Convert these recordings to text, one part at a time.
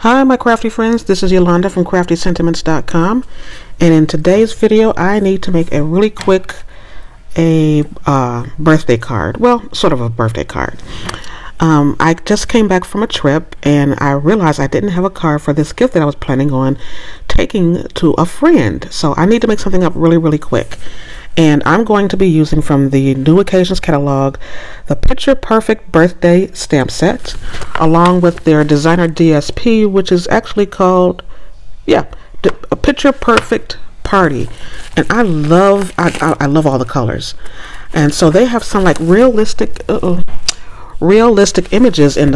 Hi my crafty friends, this is Yolanda from CraftyScentiments.com, and in today's video I need to make a really quick birthday card. Well, sort of a birthday card. I just came back from a trip and I realized I didn't have a card for this gift that I was planning on taking to a friend, so I need to make something up really quick. And I'm going to be using from the New Occasions catalog the Picture Perfect Birthday Stamp Set, along with their designer DSP, which is actually called, a Picture Perfect Party. And I love all the colors. And so they have some like realistic images on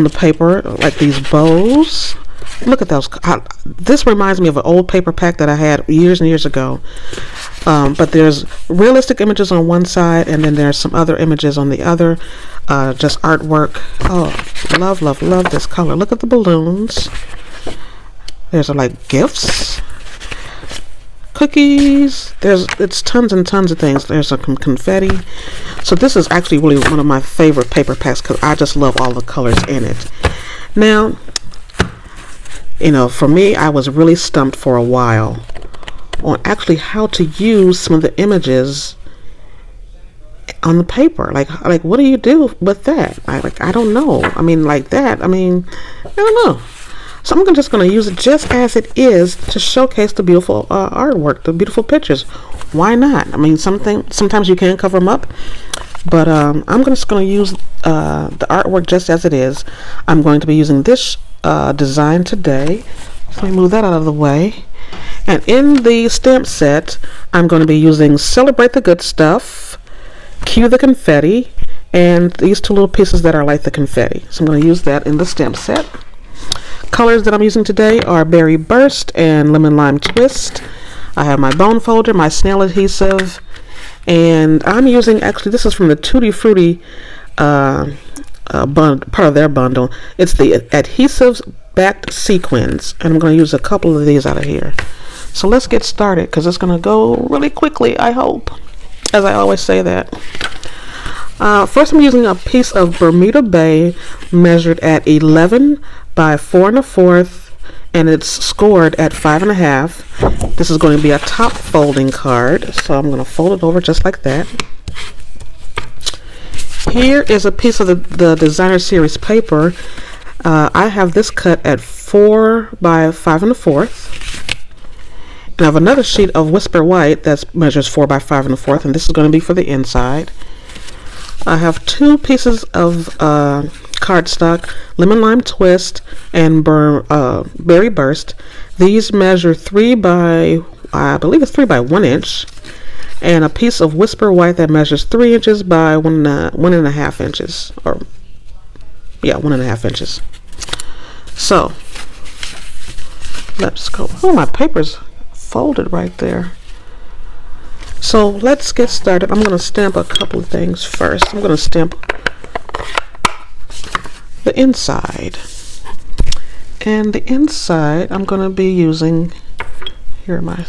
the paper, like these bows. Look at those. This reminds me of an old paper pack that I had years and years ago. But there's realistic images on one side, and then there's some other images on the other. Just artwork. Oh, love this color. Look at the balloons. There's like gifts, cookies. It's tons and tons of things. There's some confetti. So this is actually really one of my favorite paper packs because I just love all the colors in it. Now, for me, I was really stumped for a while on actually how to use some of the images on the paper. Like what do you do with that? I don't know. I don't know. So I'm just going to use it just as it is to showcase the beautiful artwork, the beautiful pictures. Why not? Sometimes you can cover them up, but I'm just going to use the artwork just as it is. I'm going to be using this design today. So let me move that out of the way. And in the stamp set, I'm going to be using Celebrate the Good Stuff, Cue the Confetti, and these two little pieces that are like the confetti. So I'm going to use that in the stamp set. Colors that I'm using today are Berry Burst and Lemon Lime Twist. I have my bone folder, my snail adhesive, and I'm using, actually this is from the Tutti Frutti part of their bundle. It's the adhesives backed sequins, and I'm going to use a couple of these out of here. So let's get started because it's going to go really quickly, I hope, as I always say that. First I'm using a piece of Bermuda Bay measured at 11 by 4 1/4, and it's scored at 5 1/2. This is going to be a top folding card, so I'm going to fold it over just like that. Here is a piece of the designer series paper. I have this cut at 4 by 5 1/4. And I have another sheet of Whisper White that measures 4 by 5 1/4, and this is going to be for the inside. I have two pieces of cardstock, Lemon Lime Twist and Berry Burst. These measure 3 by, I believe it's 3 by 1 inch. And a piece of Whisper White that measures 3 inches by 1.5 inches, or 1.5 inches. So let's go. Oh, my paper's folded right there. So let's get started. I'm going to stamp a couple of things first. I'm going to stamp the inside, and the inside I'm going to be using, here are my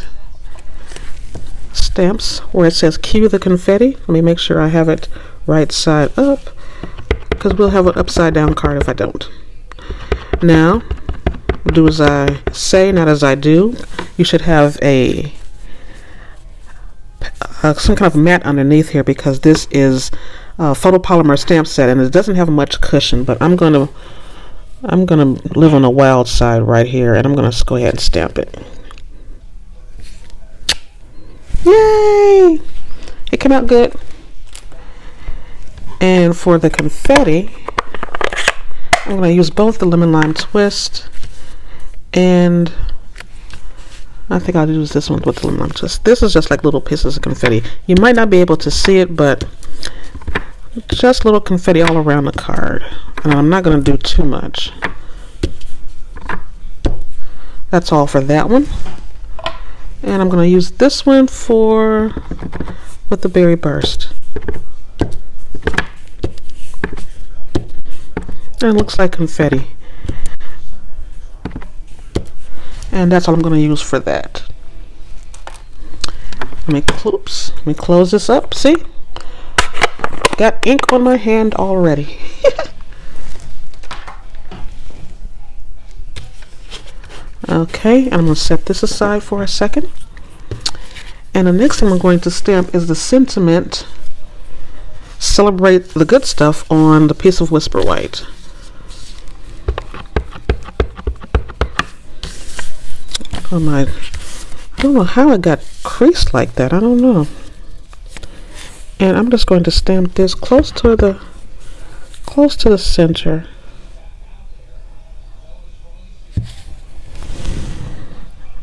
stamps where it says Cue the Confetti. Let me make sure I have it right side up, because we'll have an upside down card if I don't. Now, do as I say, not as I do. You should have some kind of mat underneath here, because this is a photopolymer stamp set and it doesn't have much cushion, but I'm gonna live on the wild side right here, and I'm gonna go ahead and stamp it. Yay! It came out good. And for the confetti, I'm going to use both the Lemon Lime Twist, and I think I'll use this one with the Lemon Lime Twist. This is just like little pieces of confetti. You might not be able to see it, but just little confetti all around the card. And I'm not going to do too much. That's all for that one. And I'm going to use this one with the Berry Burst. And it looks like confetti. And that's all I'm going to use for that. Let me close this up. See? Got ink on my hand already. Okay, and I'm going to set this aside for a second. And the next thing I'm going to stamp is the sentiment, celebrate the good stuff, on the piece of Whisper White. Oh my, I don't know how it got creased like that. I don't know. And I'm just going to stamp this close to the center.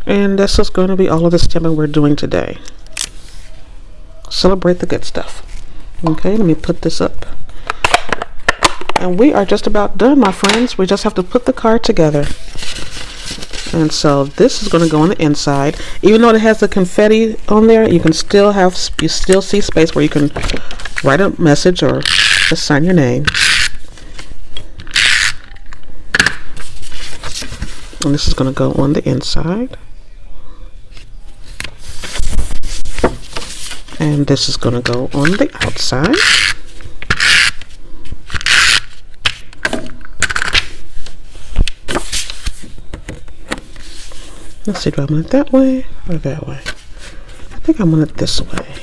And this is going to be all of the stamping we're doing today. Celebrate the good stuff. Okay, let me put this up. And we are just about done, my friends. We just have to put the card together. And so this is going to go on the inside. Even though it has the confetti on there, you still see space where you can write a message or just sign your name. And this is going to go on the inside. And this is going to go on the outside. Let's see, do I want it that way or that way? I think I want it this way.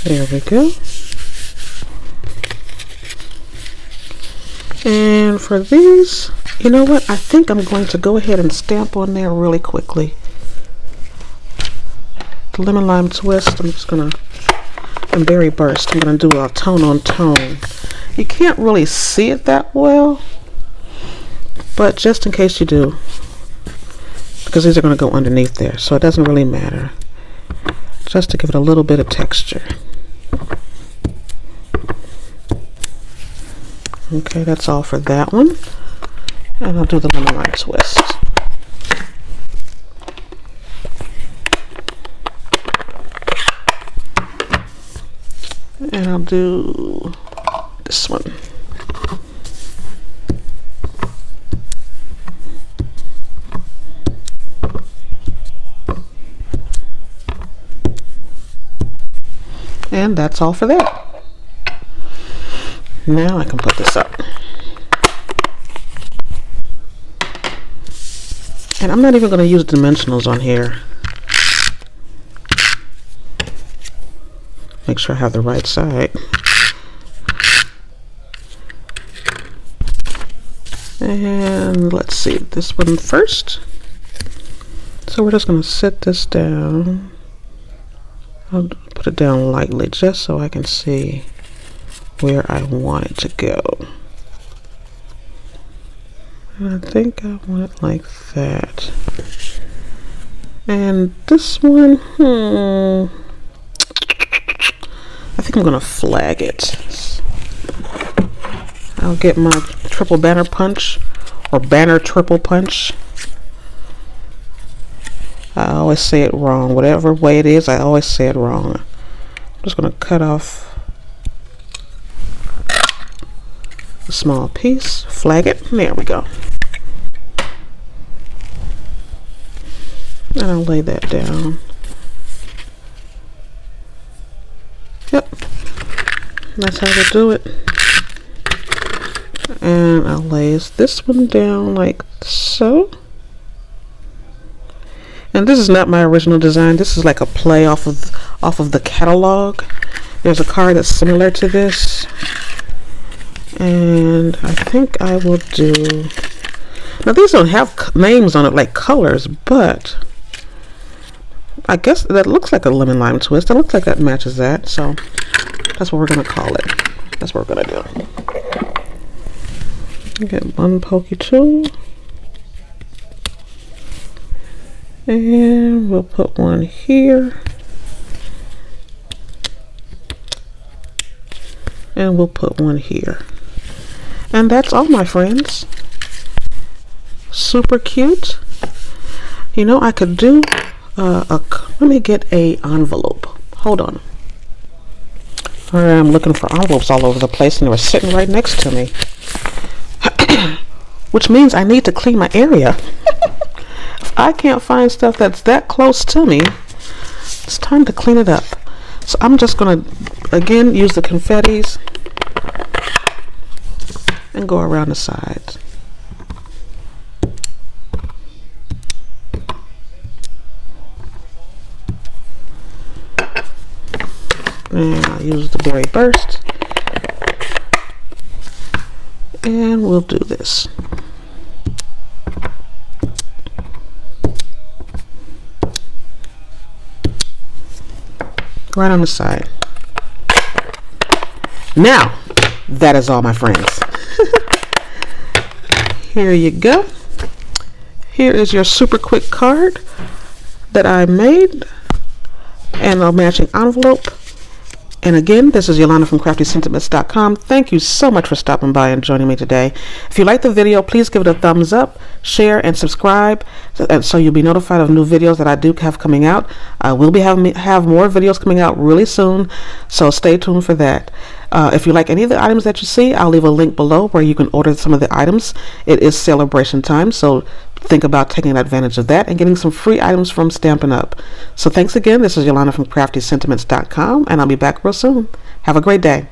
There we go. And for these, you know what? I think I'm going to go ahead and stamp on there really quickly. The lemon lime twist, and berry burst, I'm going to do a tone on tone. You can't really see it that well, but just in case you do, because these are going to go underneath there, so it doesn't really matter. Just to give it a little bit of texture. Okay, that's all for that one. And I'll do the lemon lime twist. And I'll do this one. And that's all for that. Now I can put this up. And I'm not even going to use dimensionals on here. Make sure I have the right side. And let's see, this one first. So we're just going to set this down. I'll put it down lightly just so I can see where I want it to go. And I think I want it like that. And this one, I think I'm going to flag it. I'll get my triple banner punch or banner triple punch. I always say it wrong. Whatever way it is, I always say it wrong. I'm just going to cut off a small piece, flag it, there we go. And I'll lay that down. Yep, that's how we do it. And I'll lay this one down like so. And this is not my original design. This is like a play off of the catalog. There's a card that's similar to this. And I think I will do, now these don't have names on it like colors, but I guess that looks like a lemon lime twist. It looks like that matches that, so that's what we're going to call it. That's what we're going to do. Get one pokey tool. And we'll put one here. And we'll put one here. And that's all, my friends. Super cute. You know, I could do let me get a envelope. Hold on. I'm looking for envelopes all over the place and they were sitting right next to me. Which means I need to clean my area. If I can't find stuff that's that close to me, it's time to clean it up. So I'm just going to, again, use the confettis and go around the sides. And I'll use the berry burst. And we'll do this. Right on the side. Now, that is all, my friends. Here you go. Here is your super quick card that I made and a matching envelope. And again, this is Yolanda from CraftyScentiments.com. Thank you so much for stopping by and joining me today. If you like the video, please give it a thumbs up, share, and subscribe so you'll be notified of new videos that I do have coming out. I will be have more videos coming out really soon, so stay tuned for that. If you like any of the items that you see, I'll leave a link below where you can order some of the items. It is celebration time, so think about taking advantage of that and getting some free items from Stampin' Up. So thanks again. This is Yolanda from CraftyScentiments.com, and I'll be back real soon. Have a great day.